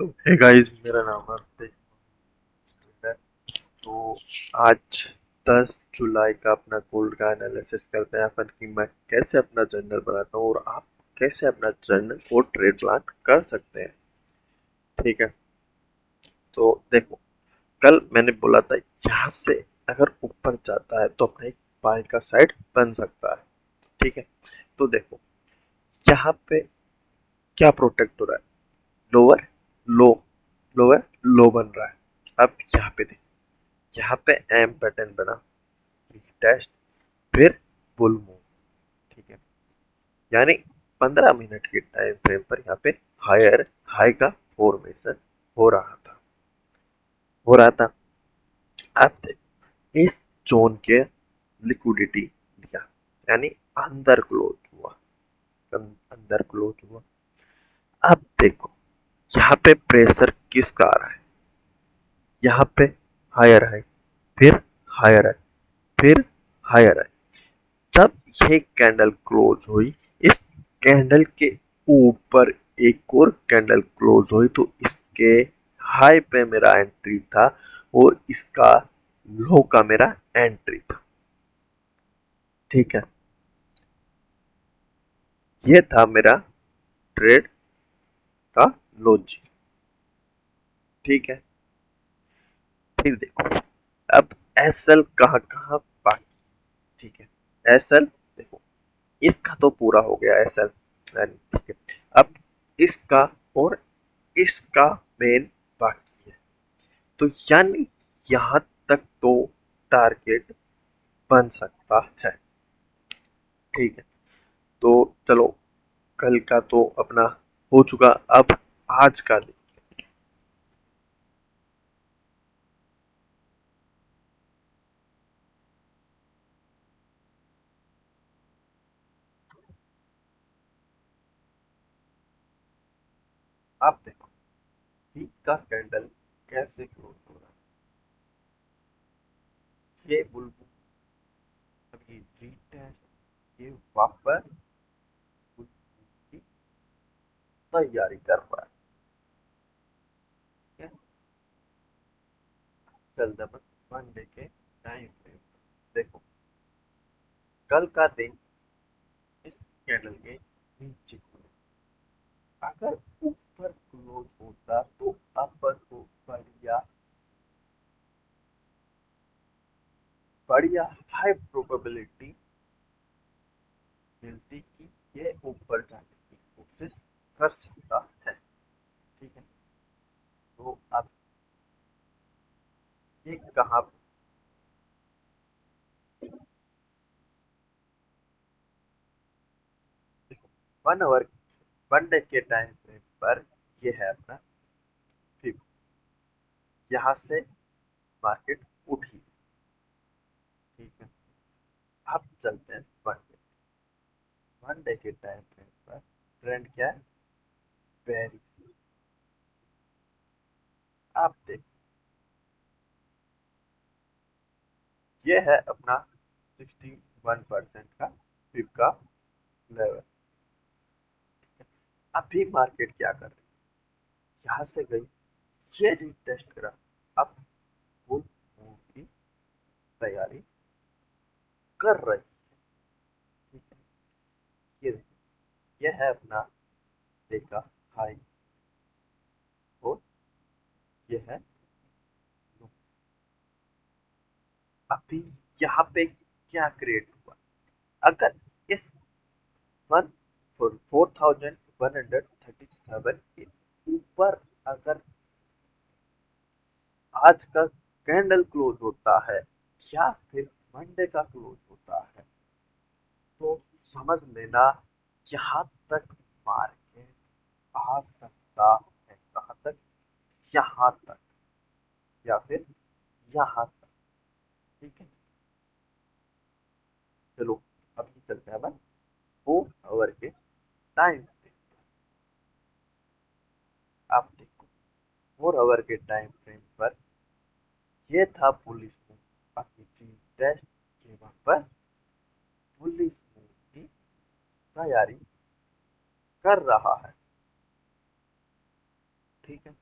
तो hey guys, मेरा नाम है अभिषेक है। तो आज 10 जुलाई का अपना गोल्ड का एनालिसिस करते हैं अपन कि मैं कैसे अपना जर्नल बनाता हूँ और आप कैसे अपना जर्नल और ट्रेड प्लान कर सकते हैं। ठीक है, तो देखो, कल मैंने बोला था यहाँ से अगर ऊपर जाता है तो अपना एक बाय का साइड बन सकता है। ठीक है, तो देखो यहाँ पे क्या प्रोटेक्ट हो रहा है, लोअर लो, लोअर लो बन रहा है। अब यहाँ पे देखो, यहाँ पे एम पैटर्न बना, टेस्ट, फिर बुल मूव। ठीक है, यानी 15 मिनट के टाइम फ्रेम पर यहाँ पे हायर हाई का फॉर्मेशन हो रहा था हो रहा था। अब देखो इस जोन के लिक्विडिटी दिया, यानी अंदर क्लोज हुआ, अंदर क्लोज हुआ। अब देखो यहाँ पे प्रेशर किसका आ रहा है, यहाँ पे हायर है, फिर हायर है, फिर हायर है। जब ये कैंडल क्लोज हुई, इस कैंडल के ऊपर एक और कैंडल क्लोज हुई, तो इसके हाई पे मेरा एंट्री था और इसका लो का मेरा एंट्री था। ठीक है, ये था मेरा ट्रेड का लॉजिक। ठीक है, फिर देखो अब एस एल कहाँ कहाँ बाकी। ठीक है, एस एल देखो, इसका तो पूरा हो गया एस एल। ठीक है, अब इसका और इसका मेन बाकी है। तो यानी यहां तक तो टारगेट बन सकता है। ठीक है, तो चलो, कल का तो अपना हो चुका, अब आज का देखते हैं। आप देखो वीक का कैंडल कैसे क्लोज हो रहा है। ये बुलबुल अभी रीटेस्ट, ये वापस बुलबुल की तैयारी कर रहा है। ठीक है, चलते अपन मंडे के टाइम फ्रेम। देखो कल का दिन इस कैंडल के नीचे, अगर ऊपर क्लोज होता तो अपन को बढ़िया बढ़िया हाई प्रोबेबिलिटी मिलती कि ये ऊपर जाने की कोशिश कर सकता है। ठीक है, तो अब ये कहाँ 1 आवर 1 डे के टाइम फ्रेम पर ये है अपना फिफ्थ। यहाँ से मार्केट उठी। ठीक है, अब चलते हैं 1 डे के टाइम फ्रेम पर। ट्रेंड क्या है, बेरिश। आप देख, ये है अपना 61% का फिफ्थ का लेवल। अभी मार्केट क्या कर रही है, यहाँ से गई, ये रीटेस्ट करा, अब बुल मूव की तैयारी कर रही है। ठीक है, ये है अपना देखा हाई, और ये है लो। अभी यहाँ पे क्या क्रिएट हुआ, अगर इस 4137 के ऊपर अगर आज का कैंडल क्लोज होता है या फिर मंडे का क्लोज होता है, तो समझ लेना यहाँ तक मार्केट आ सकता है। कहाँ तक, यहाँ तक, या फिर यहाँ तक। ठीक है, चलो अभी चलते हैं अपन 4 आवर के टाइम पे। आप देखो 4 आवर के टाइम फ्रेम पर ये था पुलिस मूव, बाकी टेस्ट के वापस पुलिस मूव की तैयारी कर रहा है। ठीक है।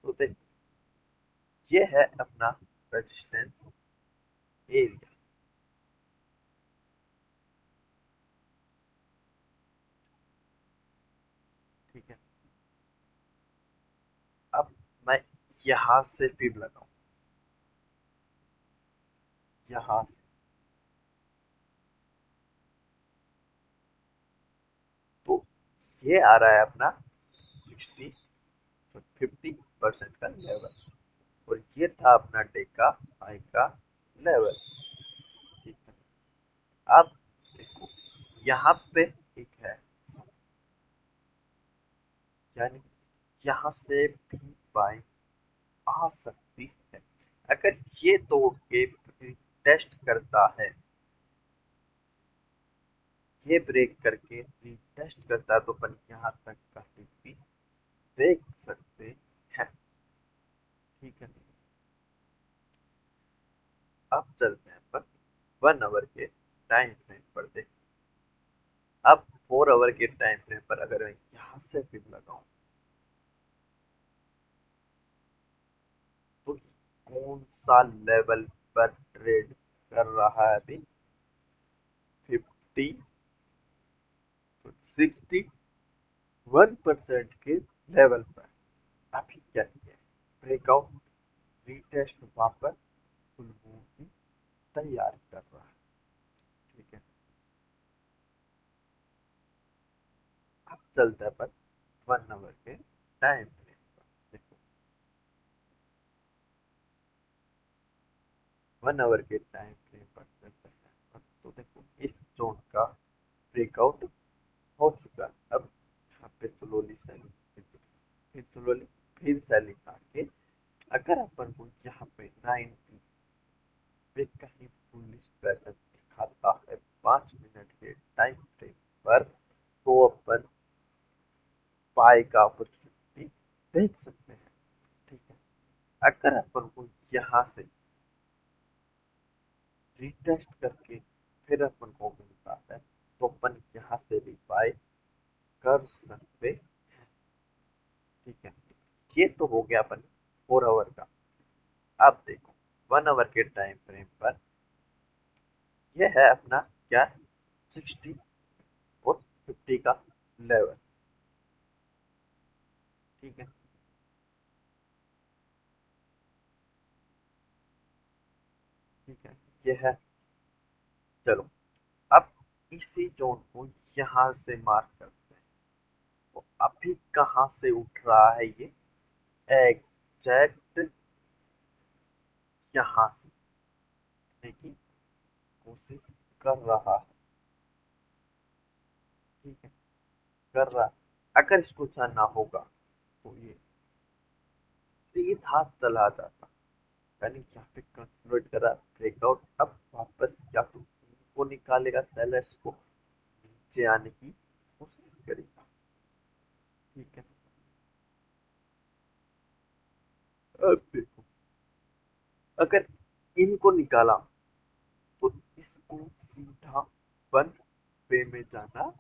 तो देख, ये है अपना रेजिस्टेंस एरिया। ठीक है। अब मैं यहाँ से भी लगाऊं, यहाँ से, तो ये आ रहा है अपना 50% का लेवल। और ये था अपना डेका आई का लेवल। ठीक है। अब देखो, यहाँ पे एक है, यानी यहाँ से भी बाई आ सकती है। अगर ये तोड़ के टेस्ट करता है, ये ब्रेक करके टेस्ट करता है, तो अपन यहाँ तक का भी देख सकते हैं। ठीक है। अब चलते हैं अपन 1 आवर के टाइम फ्रेम पर देख। अब 4 आवर के टाइम फ्रेम पर अगर मैं यहाँ से भी लगाऊं, तो कौन सा लेवल पर ट्रेड कर रहा है अभी? 61% के लेवल पर अभी क्या किया, ब्रेकआउट, रीटेस्ट, वापस फुल मूव की तैयारी कर रहा है। ठीक है। अब चलते हैं अपन 1 आवर के टाइम फ्रेम पर। देखो, 1 आवर के टाइम फ्रेम पर चलते हैं, तो देखो इस जोन का ब्रेकआउट हो चुका है। अब यहाँ पे स्लोली सेलिंग, फिर स्लोली, फिर सेलिंग आके अगर अपन को यहाँ पे 90 पे कहीं पुलिस पैटर्न दिखाता है 5 मिनट के टाइम फ्रेम पर, तो अपन बाय का अपॉर्चुनिटी देख सकते हैं। ठीक है। अगर अपन को यहाँ से रिटेस्ट करके फिर अपन को मिलता है, तो अपन यहाँ से भी बाय कर सकते। ठीक है। ये तो हो गया अपन 4 आवर का। अब देखो 1 आवर के टाइम फ्रेम पर यह है अपना क्या, 60 और 50 का लेवल। ठीक है। ठीक है। यह है। चलो, अब इसी जोन को यहाँ से मार्क करते हैं, तो अभी कहाँ से उठ रहा है ये, एग्जैक्ट यहाँ से उठने की कोशिश कर रहा है। ठीक है। कर रहा है। अगर इसको ना होगा, तो ये सीधा चला जाता, यानी यहाँ पे कंसोलिडेट करा, ब्रेकआउट, अब वापस या तो को निकालेगा, सेलर्स को नीचे आने की कोशिश करेगा। ठीक है। अब देखो, अगर इनको निकाला, तो इसको सीधा वन वे में जाना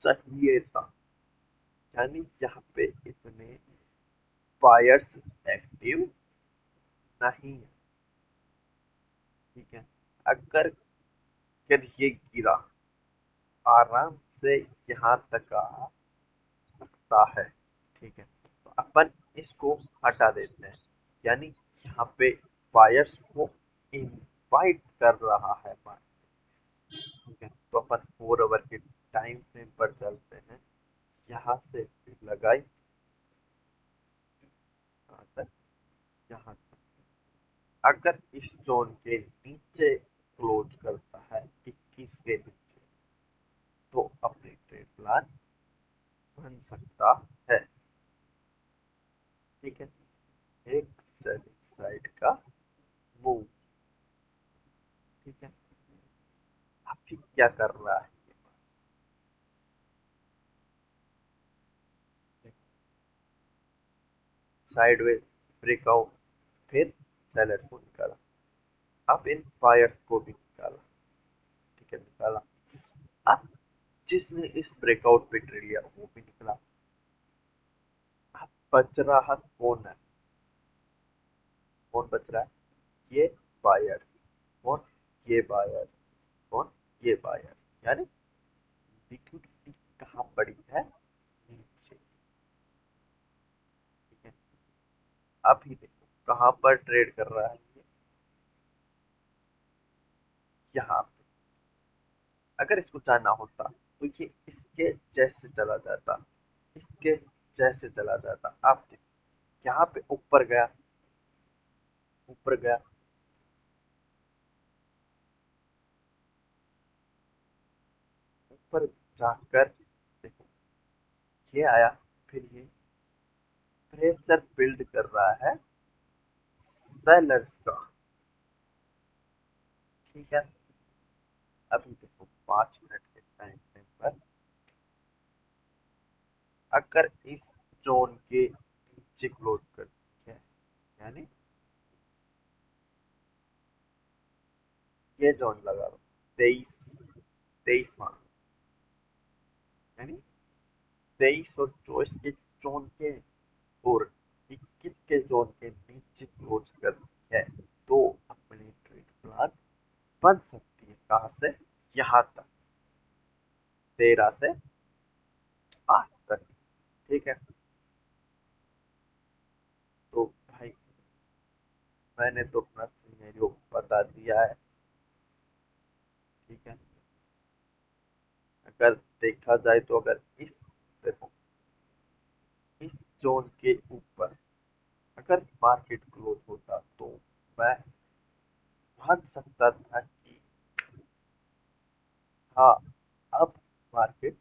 चाहिए था, यानी यहाँ पे इतने बायर्स एक्टिव नहीं है। ठीक है। अगर अगर ये गिरा, आराम से यहाँ तक आ सकता है। ठीक है। तो अपन इसको हटा देते हैं, यानी यहाँ पे बायर्स को इनवाइट कर रहा है मार्केट। ठीक है। तो अपन 4 आवर के टाइम फ्रेम पर चलते हैं, यहाँ से फिर लगाई, यहाँ तक, यहाँ तक। अगर इस जोन के नीचे क्लोज करता है 21 के नीचे, तो अपने ट्रेड प्लान बन सकता है। ठीक है। एक सेलिंग साइड का मूव। ठीक है। अभी क्या कर रहा है, साइडवेज ब्रेकआउट, फिर सेलर को निकाला, अब इन बायर्स को भी निकाला। ठीक है, निकाला। अब जिसने इस ब्रेकआउट पे ट्रेड लिया वो भी निकला। अब बच रहा कौन है? कौन बच रहा है? ये बायर्स। कौन? ये बायर। कौन? ये बायर। यानी लिक्विडिटी कहाँ पड़ी है? नीचे। ठीक है। अभी देखो कहाँ पर ट्रेड कर रहा है ये? यहाँ पे। अगर इसको जानना होता तो ये इसके जैसे चला जाता, इसके जैसे चला जाता। आप देखो यहाँ पे ऊपर गया, ऊपर गया, ऊपर जाकर देखो ये आया, फिर ये प्रेशर बिल्ड कर रहा है सेलर्स का। ठीक है। अभी देखो 5 मिनट के टाइम फ्रेम पर अगर इस जोन के नीचे क्लोज कर दिया है, यानी ये जोन लगा लो 23, मान, यानी 23 और 24 के जोन के और 21 के जोन के नीचे क्लोज कर दिया है तो अपनी ट्रेड प्लान बन सकती है। कहां से? यहां तक, 13 से 8 तक। ठीक है। तो भाई मैंने तो अपना सिनेरियो बता दिया है। ठीक है। अगर देखा जाए तो अगर इस, देखो, इस जोन के ऊपर अगर मार्केट क्लोज होता तो मैं मान सकता था कि हाँ, अब मार्केट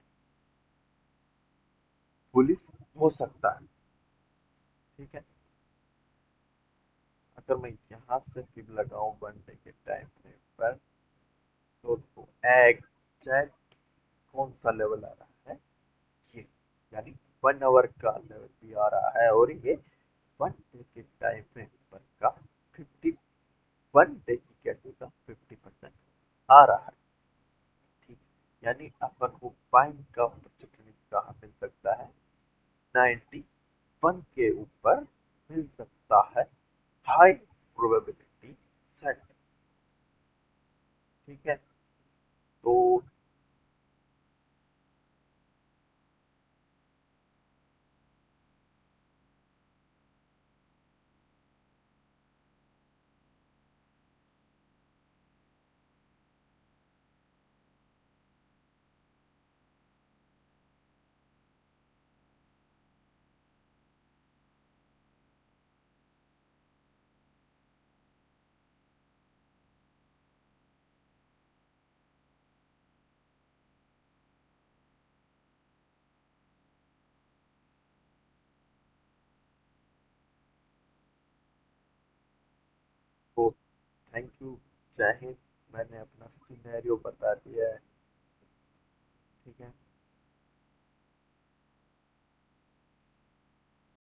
बुलिश हो सकता है। ठीक है। अगर मैं यहाँ से फिर लगाऊं बनने के टाइम फ्रेम पर तो एग्जैक्ट कौन सा लेवल आ रहा है? ये, यानी 1 आवर का लेवल भी आ रहा है और ये 1 डे के टाइम फ्रेम पर का 51 डे की कैंडल का 50% आ रहा है। ठीक। यानी अपन को बाइंग का अपॉर्चुनिटी कहाँ मिल सकता है? 91 के ऊपर मिल सकता है। High probability set. ठीक है। तो तो थैंक यू। जय हिंद। मैंने अपना सिनेरियो बता दिया है। ठीक है।